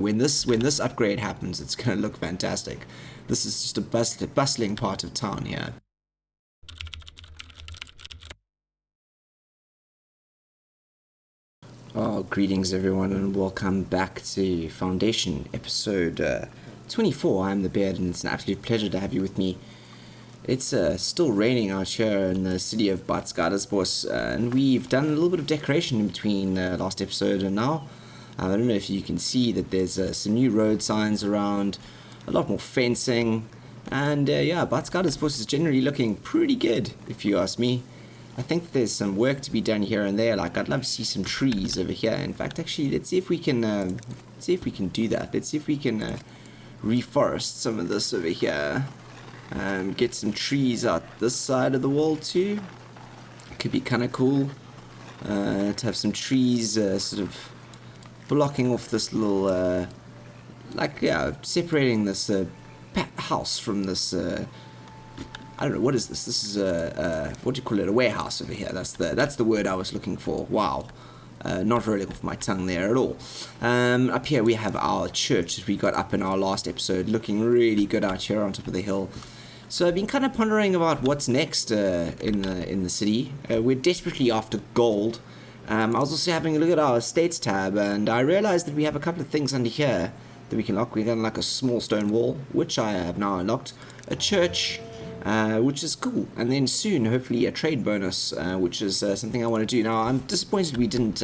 When this upgrade happens, it's going to look fantastic. This is just a bustling part of town here. Oh, greetings everyone, and welcome back to Foundation episode 24. I'm the Beard, and it's an absolute pleasure to have you with me. It's still raining out here in the city of Baardskeedersbos, and we've done a little bit of decoration in between last episode and now. I don't know if you can see that there's some new road signs around, a lot more fencing, and yeah, Baardskeedersbos is generally looking pretty good, if you ask me. I think that there's some work to be done here and there. Like, I'd love to see some trees over here. In fact, actually, let's see if we can do that. Let's see if we can reforest some of this over here. Get some trees out this side of the wall too. Could be kind of cool to have some trees sort of blocking off this little, separating this house from this. I don't know, what is this? This is what do you call it? A warehouse over here. That's the word I was looking for. Wow. Not rolling off my tongue there at all. Up here we have our church that we got up in our last episode, looking really good out here on top of the hill. So I've been kind of pondering about what's next in the city. We're desperately after gold. I was also having a look at our estates tab, and I realized that we have a couple of things under here that we can unlock. We can unlock a small stone wall, which I have now unlocked, a church, which is cool, and then soon, hopefully, a trade bonus, which is something I want to do. Now, I'm disappointed we didn't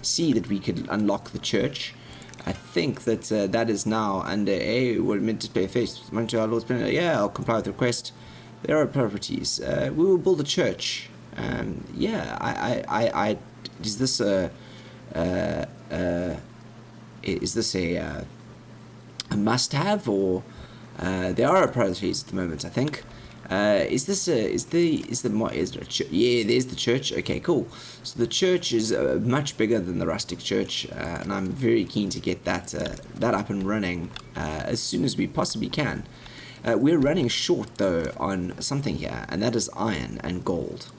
see that we could unlock the church. I think that that is now under we're meant to pay a face. Yeah, I'll comply with the request. There are properties. We will build a church. Yeah, I is this a must-have, or there are priorities at the moment, I think. Yeah, there's the church. Okay, cool. So the church is much bigger than the rustic church, and I'm very keen to get that up and running as soon as we possibly can. We're running short though on something here, and that is iron and gold.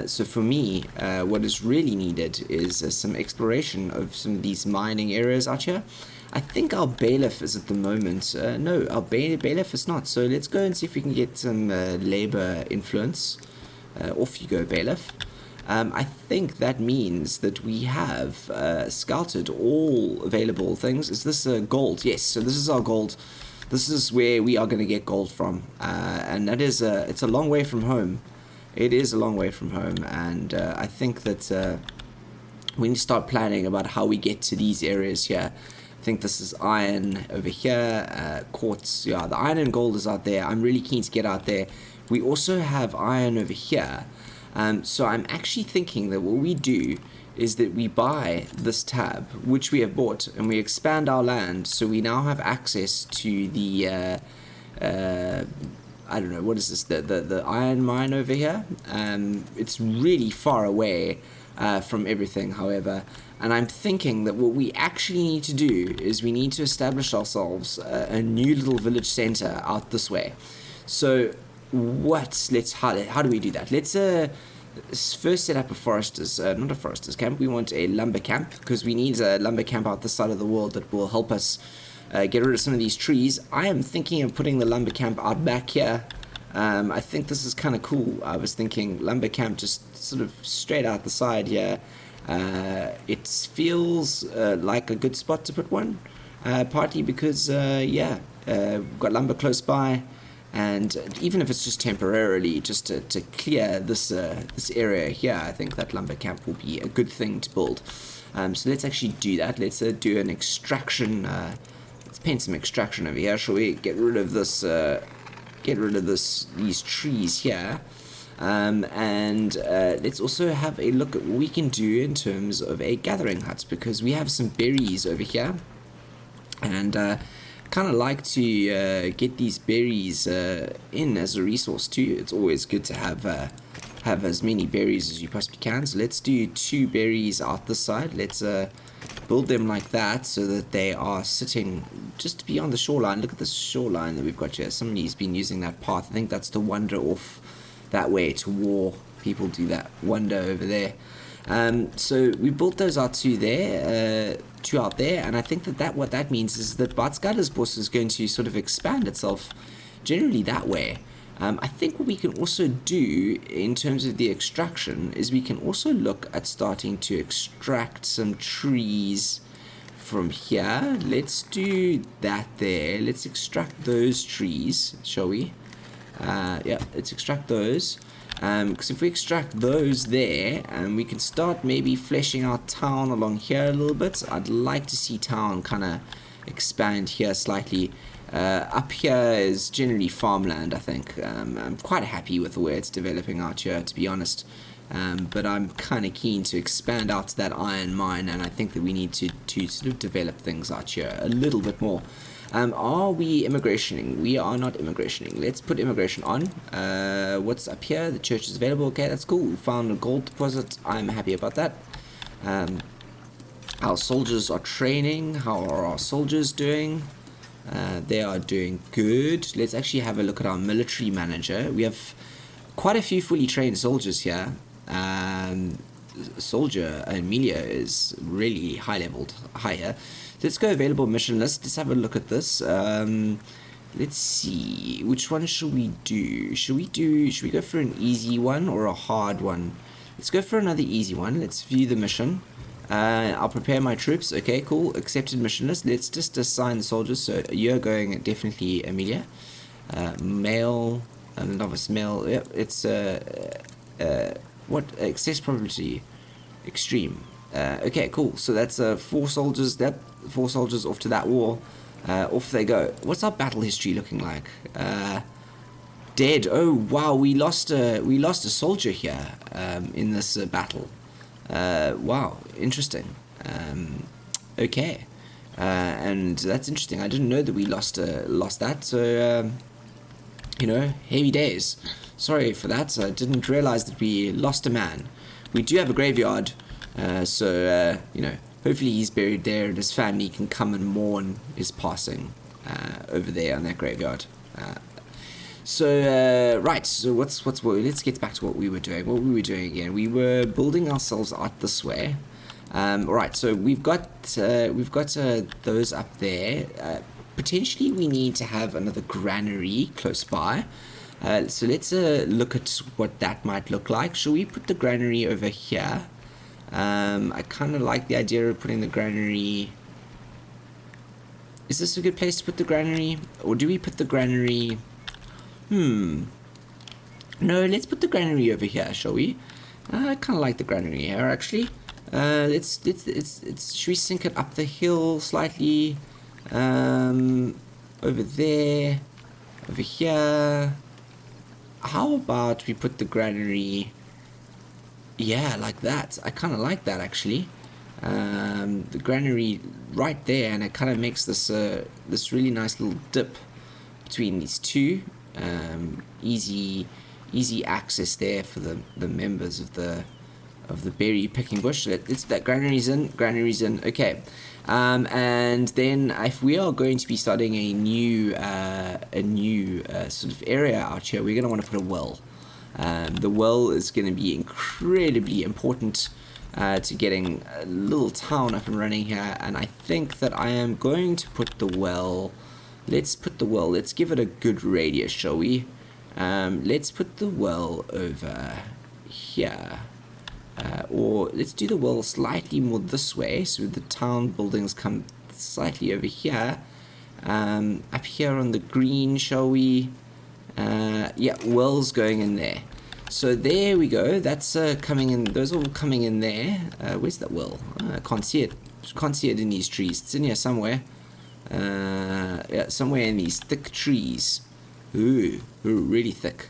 So for me, what is really needed is some exploration of some of these mining areas out here. I think our bailiff is at the moment. No, our bailiff is not. So let's go and see if we can get some labor influence. Off you go, bailiff. I think that means that we have scouted all available things. Is this gold? Yes, so this is our gold. This is where we are going to get gold from. And that is, it's a long way from home. It is a long way from home. And I think that we need to start planning about how we get to these areas here. I think this is iron over here, quartz. Yeah, the iron and gold is out there. I'm really keen to get out there. We also have iron over here. So I'm actually thinking that what we do is that we buy this tab, which we have bought, and we expand our land, so we now have access to the I don't know, what is this, the iron mine over here. It's really far away from everything, however, and I'm thinking that what we actually need to do is we need to establish ourselves a new little village center out this way. So how do we do that? Let's first set up not a forester's camp. We want a lumber camp, because we need a lumber camp out this side of the world that will help us get rid of some of these trees. I am thinking of putting the lumber camp out back here. I think this is kind of cool. I was thinking lumber camp just sort of straight out the side here. It feels like a good spot to put one, partly because we've got lumber close by, and even if it's just temporarily, just to clear this area here, I think that lumber camp will be a good thing to build. So let's actually do that. Let's do an extraction. Let's paint some extraction over here, shall we? Get rid of this. These trees here. And let's also have a look at what we can do in terms of a gathering hut, because we have some berries over here, and kind of like to get these berries in as a resource too. It's always good to have as many berries as you possibly can. So let's do 2 berries out this side. Let's build them like that so that they are sitting just beyond the shoreline. Look at this shoreline that we've got here. Somebody's been using that path. I think that's to wander off that way to war. People do that wander over there. So we built those out two there, two out there, and I think that what that means is that Baardskeedersbos is going to sort of expand itself generally that way. I think what we can also do in terms of the extraction is we can also look at starting to extract some trees from here. Let's do that there. Let's extract those trees, shall we? Yeah, let's extract those. Because if we extract those there, we can start maybe fleshing out town along here a little bit. I'd like to see town kind of expand here slightly. Up here is generally farmland, I think. I'm quite happy with the way it's developing out here, to be honest. But I'm kind of keen to expand out to that iron mine, and I think that we need to sort of develop things out here a little bit more. Are we immigrationing? We are not immigrationing. Let's put immigration on. What's up here? The church is available. Okay, that's cool. We found a gold deposit. I'm happy about that. Our soldiers are training. How are our soldiers doing? They are doing good. Let's actually have a look at our military manager. We have quite a few fully trained soldiers here. Soldier Amelia is really higher. Let's go available mission list. Let's have a look at this. Let's see, which one should we do? Should we go for an easy one or a hard one? Let's go for another easy one. Let's view the mission. I'll prepare my troops. Okay, cool. Accepted mission list. Let's just assign the soldiers. So you're going definitely Amelia. Male, novice male. Yep, it's what access probability extreme. Okay, cool. So that's 4 soldiers. That 4 soldiers off to that war. Off they go. What's our battle history looking like? Dead. Oh wow, we lost a soldier here in this battle. Wow, interesting. Okay, and that's interesting. I didn't know that we lost that. So you know, heavy days. Sorry for that. I didn't realize that we lost a man. We do have a graveyard, so you know, hopefully he's buried there and his family can come and mourn his passing over there on that graveyard. So right, so let's get back to what we were doing. What we were doing again, we were building ourselves out this way. Right, so we've got those up there. Potentially we need to have another granary close by. So let's look at what that might look like. Shall we put the granary over here? I kind of like the idea of putting the granary. Is this a good place to put the granary, or do we put the granary? No, let's put the granary over here, shall we? I kind of like the granary here, actually. Should we sink it up the hill slightly? Over there, over here. How about we put the granary? Yeah, like that. I kind of like that, actually. The granary right there, and it kind of makes this this really nice little dip between these two. Easy access there for the members of the berry picking bush. It's that granary's in. Okay, and then if we are going to be starting a new sort of area out here, we're going to want to put a well. The well is going to be incredibly important to getting a little town up and running here, and I think that I am going to put the well. Let's put the well. Let's give it a good radius, shall we? Let's put the well over here. Or let's do the well slightly more this way, so the town buildings come slightly over here. Up here on the green, shall we? Yeah, well's going in there. So there we go. That's coming in. Those are all coming in there. Where's that well? I can't see it. Can't see it in these trees. It's in here somewhere. Yeah, somewhere in these thick trees. Ooh, really thick.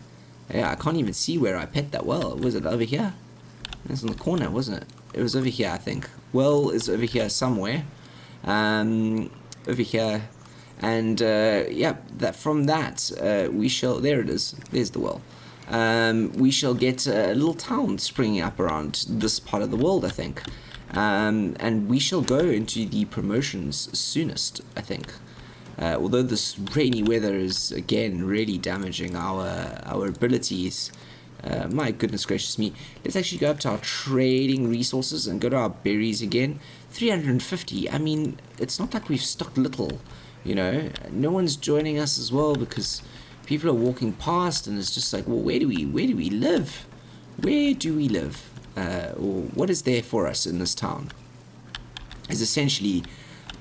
Yeah, I can't even see where I pet that well. Was it over here? It's in the corner, wasn't it? It was over here, I think. Well is over here somewhere. Over here. And yeah, from that we shall. There it is. There's the well. We shall get a little town springing up around this part of the world, I think. And we shall go into the promotions soonest, I think. Although this rainy weather is again really damaging our abilities My goodness gracious me. Let's actually go up to our trading resources and go to our berries again. 350. I mean, it's not like we've stocked little, you know. No one's joining us as well because people are walking past and it's just like, well, where do we live? Where do we live? Or what is there for us in this town? Is essentially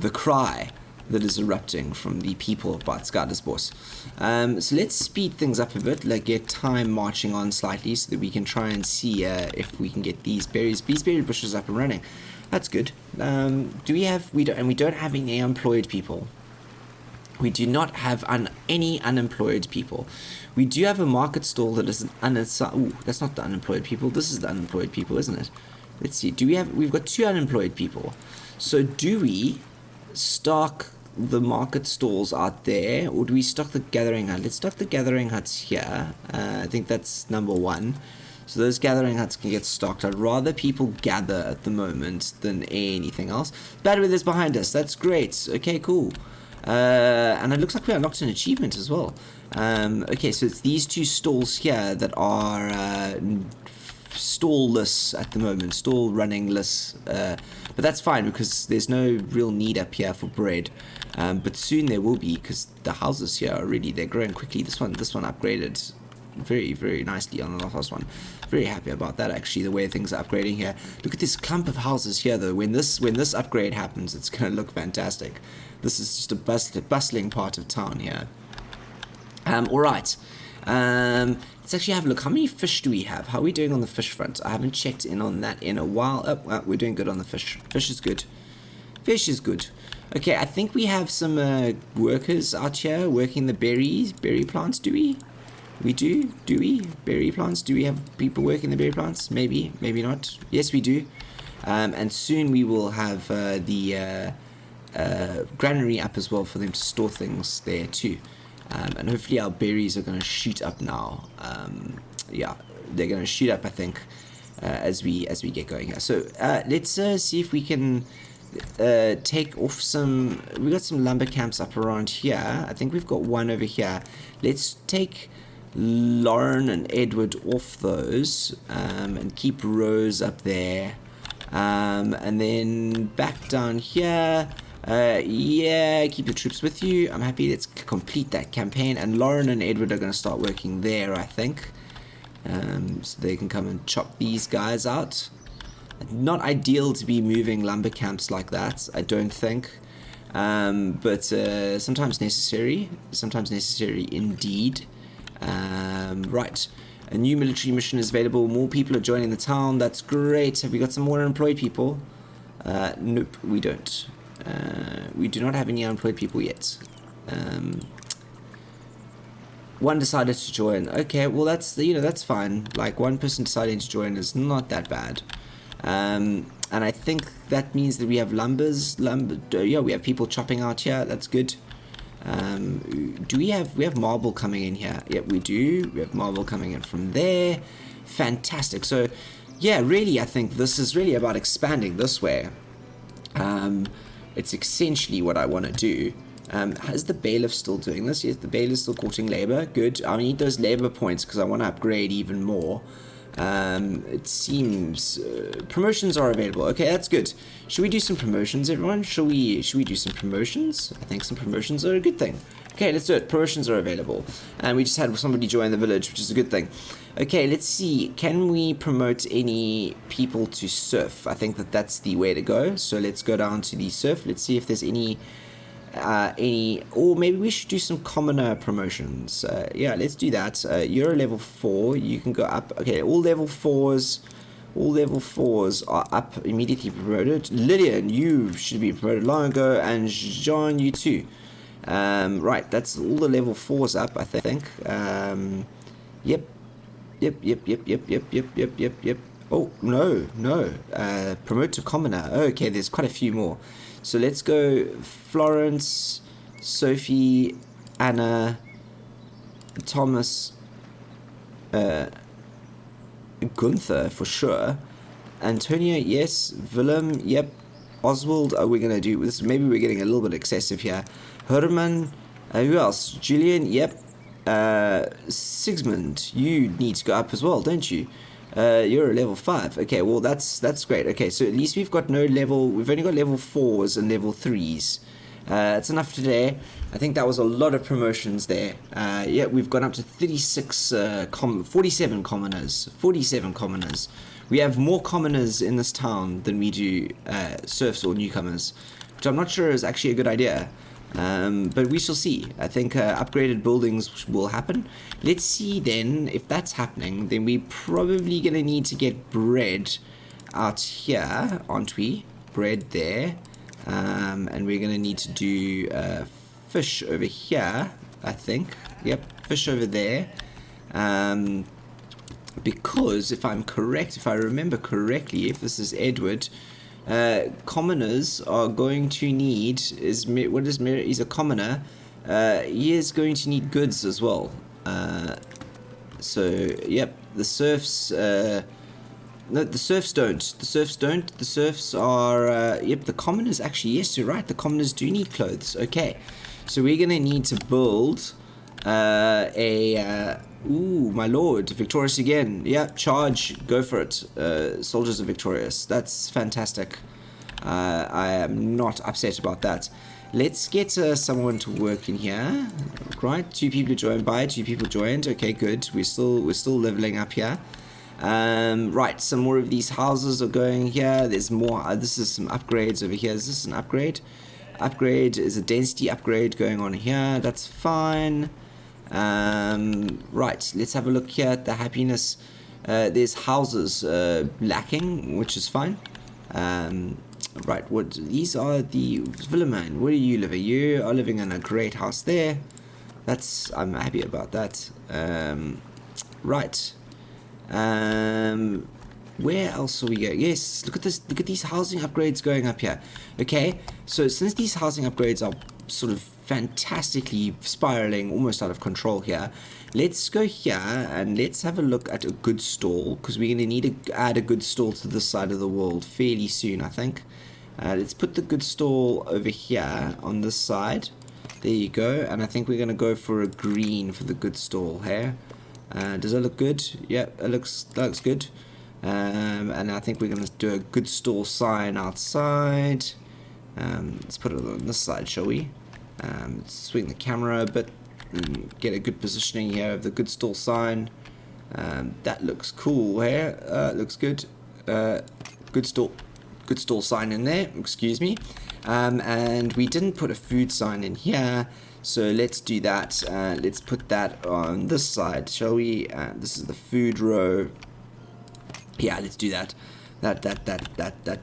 the cry that is erupting from the people of Baardskeedersbos. So let's speed things up a bit, like get time marching on slightly so that we can try and see if we can get these berry bushes up and running. That's good. Do we have, we don't have any unemployed people. We do not have any unemployed people. We do have a market stall that is that's not the unemployed people. This is the unemployed people, isn't it? Let's see. We've got 2 unemployed people. So do we stock the market stalls out there, or do we stock the gathering hut? Let's stock the gathering huts here. I think that's number 1. So those gathering huts can get stocked. I'd rather people gather at the moment than anything else. Bad weather's behind us. That's great. Okay, cool. And it looks like we unlocked an achievement as well. Okay, so it's these 2 stalls here that are stall-less at the moment, stall running-less, but that's fine because there's no real need up here for bread, but soon there will be because the houses here are really, they're growing quickly. This one upgraded very, very nicely on the last one. Very happy about that, actually, the way things are upgrading here. Look at this clump of houses here, though. When this upgrade happens, it's going to look fantastic. This is just a bustling part of town here. All right. Let's actually have a look. How many fish do we have? How are we doing on the fish front? I haven't checked in on that in a while. Oh, we're doing good on the fish. Fish is good. Fish is good. Okay, I think we have some workers out here working the berry plants, do we? We do? Do we? Berry plants? Do we have people working the berry plants? Maybe, maybe not. Yes, we do. And soon we will have the granary up as well for them to store things there too. And hopefully our berries are going to shoot up now. Yeah, they're going to shoot up, I think, as we get going here. So let's see if we can take off some. We got some lumber camps up around here. I think we've got one over here. Let's take Lauren and Edward off those and keep Rose up there. And then back down here. Yeah, keep the troops with you. I'm happy. Let's complete that campaign. And Lauren and Edward are going to start working there, I think. So they can come and chop these guys out. Not ideal to be moving lumber camps like that, I don't think. But sometimes necessary. Sometimes necessary indeed. Right. A new military mission is available. More people are joining the town. That's great. Have we got some more unemployed people? Nope, we don't. We do not have any unemployed people yet. One decided to join. Okay, well that's fine. Like, one person deciding to join is not that bad. And I think that means that we have yeah, we have people chopping out here. That's good. Do we have marble coming in here? Yep, we do. We have marble coming in from there. Fantastic. So yeah, really, I think this is really about expanding this way. It's essentially what I want to do. Is the bailiff still doing this? Yes, the bailiff is still courting labor. Good. I need those labor points because I want to upgrade even more. It seems promotions are available. Okay, that's good. Should we do some promotions, everyone? Should we do some promotions? I think some promotions are a good thing. Okay, let's do it. Promotions are available. And we just had somebody join the village, which is a good thing. Okay, let's see. Can we promote any people to surf? I think that's the way to go. So let's go down to the surf. Let's see if there's any, or maybe we should do some commoner promotions. Yeah, let's do that. You're a level 4. You can go up. Okay, all level 4s are up, immediately promoted. Lillian, you should be promoted long ago, and Jean, you too. Right, that's all the level 4s up, I think. Yep. Oh, no. Promote to commoner. Okay, there's quite a few more. So let's go Florence, Sophie, Anna, Thomas, Gunther for sure. Antonio, yes. Willem, yep. Oswald, we're going to do this. Maybe we're getting a little bit excessive here. Herman, who else? Julian, yep. Sigmund, you need to go up as well, don't you? You're a level 5. Okay, well that's great. Okay, so at least we've got no level. We've only got level 4s and level 3s. That's enough today. I think that was a lot of promotions there. Yeah, we've gone up to 36, 47 commoners. 47 commoners. We have more commoners in this town than we do serfs or newcomers, which I'm not sure is actually a good idea. But we shall see. I think upgraded buildings will happen. Let's see then if that's happening. Then we're probably going to need to get bread out here, aren't we? Bread there. And we're going to need to do fish over here, I think. Yep, fish over there. Because if I'm correct, if I remember correctly, if this is Edward, commoners are going to need, he's a commoner, he is going to need goods as well. So, yep, the serfs, no, the serfs don't. The serfs don't. The serfs are, yep, the commoners actually, yes, you're right. The commoners do need clothes. Okay. So we're going to need to build ooh, my lord, victorious again. Yeah, charge, go for it. Soldiers are victorious. That's fantastic. I am not upset about that. Let's get someone to work in here. Right, 2 people joined by, 2 people joined. Okay, good. We're still leveling up here. Right, some more of these houses are going here. There's more. This is some upgrades over here. Is this an upgrade? Upgrade is a density upgrade going on here. That's fine. Right, let's have a look here at the happiness. There's houses lacking, which is fine. Right, what these are the Villaman. Where are you living? You are living in a great house there. I'm happy about that. Right. Where else are we going? Yes, look at this. Look at these housing upgrades going up here. Okay, so since these housing upgrades are sort of fantastically spiraling almost out of control here, let's go here and let's have a look at a goods stall, because we're going to need to add a goods stall to this side of the world fairly soon, I think. Let's put the goods stall over here on this side. There you go. And I think we're going to go for a green for the goods stall here. Does that look good? Yeah, that looks good. And I think we're going to do a goods stall sign outside. Let's put it on this side, shall we? Let's swing the camera a bit and get a good positioning here of the goods stall sign. That looks cool here. Looks good. Good stall sign in there. Excuse me. And we didn't put a food sign in here, so let's do that. Let's put that on this side, shall we? This is the food row. Yeah, let's do that. That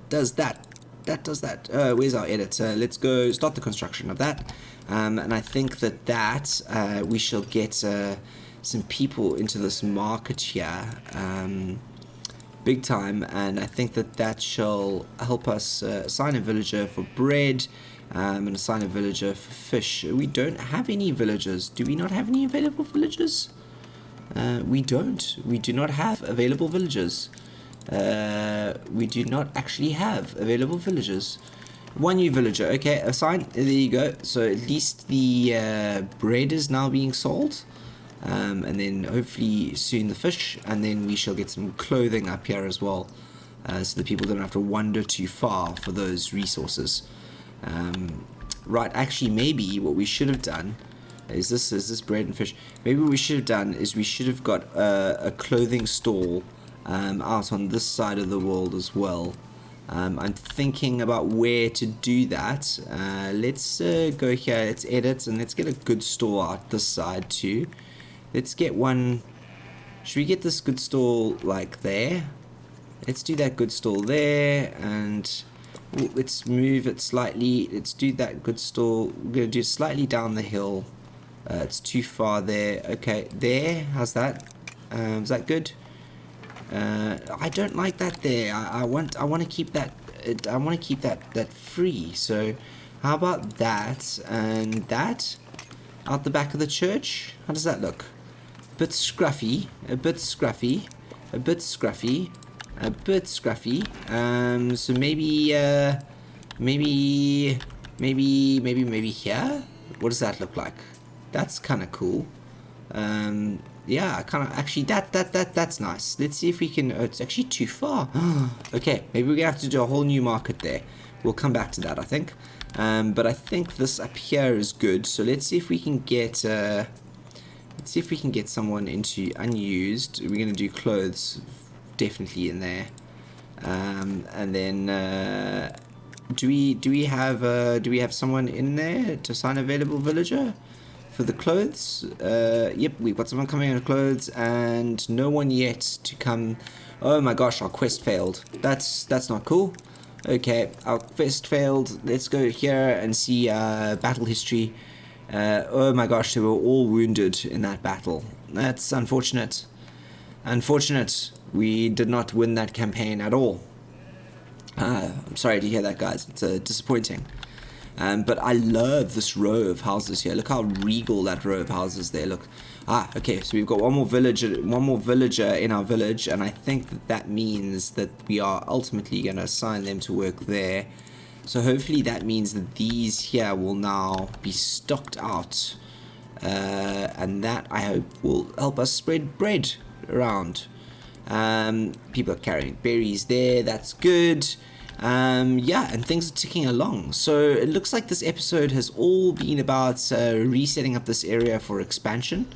does that. That does that. Where's our edit? Let's go start the construction of that. And I think that we shall get some people into this market here, big time. And I think that shall help us assign a villager for bread, and assign a villager for fish. We don't have any villagers. Do we not have any available villagers? We don't. We do not have available villagers. We do not actually have available villagers. 1 new villager. Okay, assign. There you go. So at least the bread is now being sold. And then hopefully soon the fish. And then we shall get some clothing up here as well. So the people don't have to wander too far for those resources. Right, actually maybe what we should have done is this bread and fish. Maybe what we should have done is we should have got a clothing stall out on this side of the world as well. I'm thinking about where to do that. Let's go here, let's edit, and let's get a good store out this side too. Let's get one. Should we get this good store like there? Let's do that good store there, and let's move it slightly. Let's do that good store. We're going to do it slightly down the hill. It's too far there. Okay, there. How's that? Is that good? I don't like that there. I want to keep that. I want to keep that free. So, how about that and that out the back of the church? How does that look? A bit scruffy. A bit scruffy. A bit scruffy. A bit scruffy. So maybe here. What does that look like? That's kind of cool. Yeah, kind of, actually, that's nice. Let's see if we can, oh, it's actually too far. Okay, maybe we're gonna have to do a whole new market there. We'll come back to that, I think. But I think this up here is good, so let's see if we can get, someone into unused. We're gonna do clothes, definitely in there. And then, do we have someone in there to assign available villager for the clothes? Yep, we've got someone coming in with clothes, and no one yet to come. Oh my gosh, our quest failed. That's not cool. Okay, our quest failed. Let's go here and see battle history. Oh my gosh, they were all wounded in that battle. That's unfortunate. Unfortunate. We did not win that campaign at all. I'm sorry to hear that, guys. It's disappointing. But I love this row of houses here. Look how regal that row of houses there. Look. Okay. So we've got one more villager in our village, and I think that means that we are ultimately going to assign them to work there. So hopefully that means that these here will now be stocked out, and that I hope will help us spread bread around. People are carrying berries there. That's good. Yeah, and things are ticking along. So it looks like this episode has all been about resetting up this area for expansion.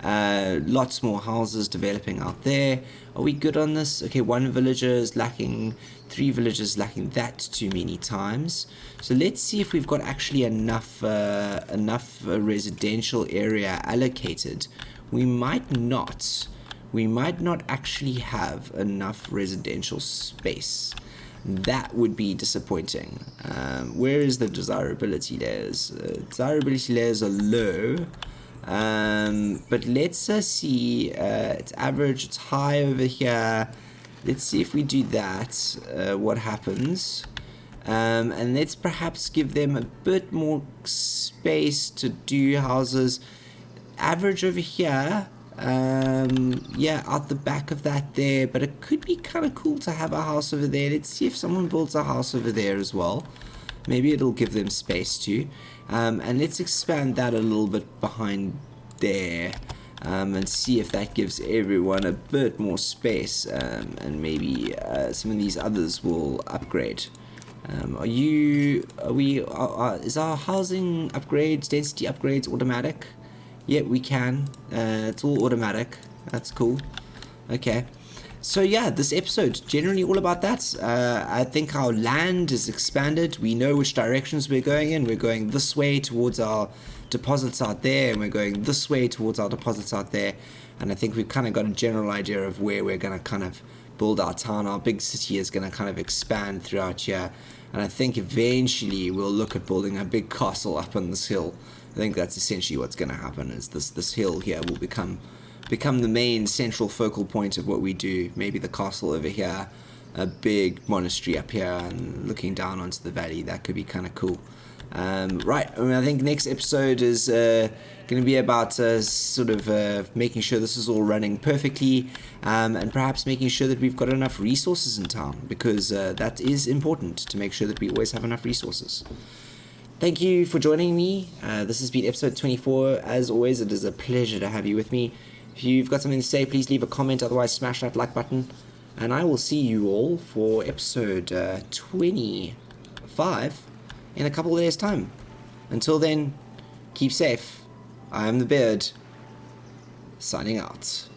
Lots more houses developing out there. Are we good on this? Okay, 1 villager is lacking, 3 villagers lacking that too many times. So let's see if we've got actually enough residential area allocated. We might not. We might not actually have enough residential space. That would be disappointing. Where is the desirability layers? Desirability layers are low. But let's see. It's average, it's high over here. Let's see if we do that, what happens. And let's perhaps give them a bit more space to do houses. Average over here. Yeah, out the back of that there, but it could be kind of cool to have a house over there. Let's see if someone builds a house over there as well. Maybe it'll give them space too. And let's expand that a little bit behind there, and see if that gives everyone a bit more space, and maybe some of these others will upgrade. Is our housing upgrades, density upgrades automatic? Yeah, we can. It's all automatic. That's cool. Okay. So yeah, this episode, generally all about that. I think our land is expanded. We know which directions we're going in. We're going this way towards our deposits out there, and we're going this way towards our deposits out there. And I think we've kind of got a general idea of where we're going to kind of build our town. Our big city is going to kind of expand throughout here. And I think eventually we'll look at building a big castle up on this hill. I think that's essentially what's going to happen, is this hill here will become the main central focal point of what we do. Maybe the castle over here, a big monastery up here, and looking down onto the valley. That could be kind of cool. Right, I think next episode is going to be about sort of making sure this is all running perfectly, and perhaps making sure that we've got enough resources in town, because that is important, to make sure that we always have enough resources. Thank you for joining me. This has been episode 24. As always, it is a pleasure to have you with me. If you've got something to say, please leave a comment. Otherwise, smash that like button. And I will see you all for episode 25 in a couple of days' time. Until then, keep safe. I am the Beard, signing out.